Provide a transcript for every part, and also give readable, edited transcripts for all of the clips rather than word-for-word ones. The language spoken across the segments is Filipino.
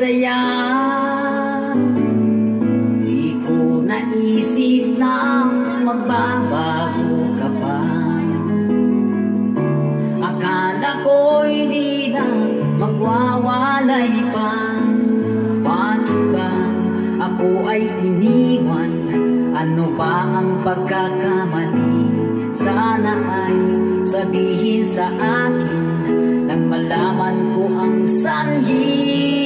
saya. Di ko naisip na magbabago ka pa. Akala ko'y di na magwawalay pa. Bakit ba ako ay iniwan? Ano ba ang pagkakamali? Sana ay sabihin sa akin nang malaman ko ang sanhi.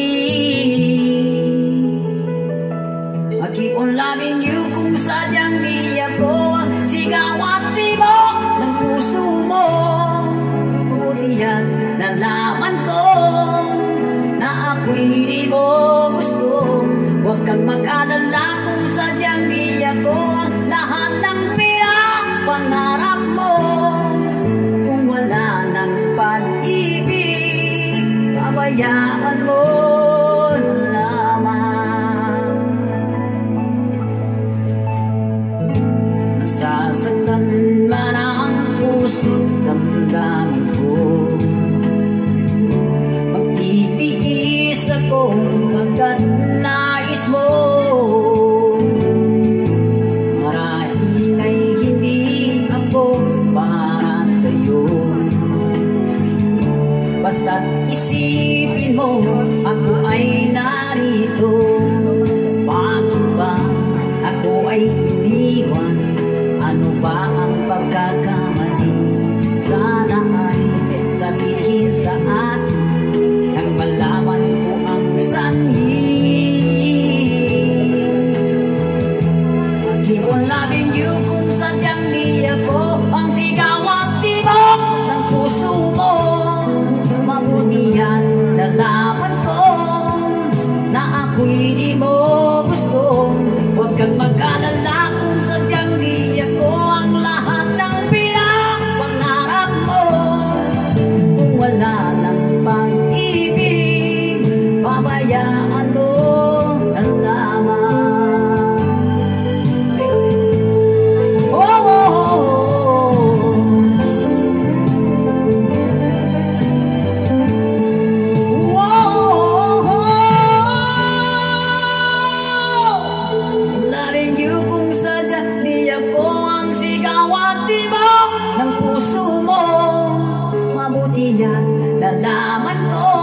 I keep on loving you kung sadyang di ako ang sigaw at tibok ng puso mo. Mabuti yan nalaman ko na ako'y di mo gusto. Huwag kang mag-alala kung sadyang di ako ang lahat ng pangarap mo. Kung wala ng pag-ibig, pabayaan mo na lamang. Nasasaktan man ang puso't damdamin ko. Magtitiis ako pagkat nais mo. Basta't isipin mo, ako ay narito. Bakit ba ako ay iniwan? Ano ba ang pagkakamali? Sana ay sabihin sa akin nang malaman ko ang sanhi. I keep on loving you kung sadyang di ako ang sigaw at tibok ng puso mo. Mabuti yan nalaman ko na ako'y di mo gusto. Huwag kang mag-alala kung sadyang di ako ang lahat ng pangarap mo. Kung wala ng pag-ibig, pabayaan mo na lamang. Nalaman ko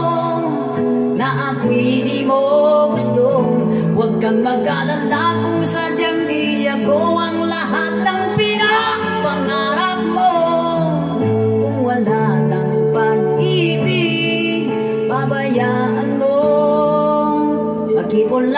na ako'y di mo gusto. Huwag kang mag-alala kung sadyang di ako ang lahat ng pangarap mo. Kung wala ng pag-ibig, pabayaan mo. I keep on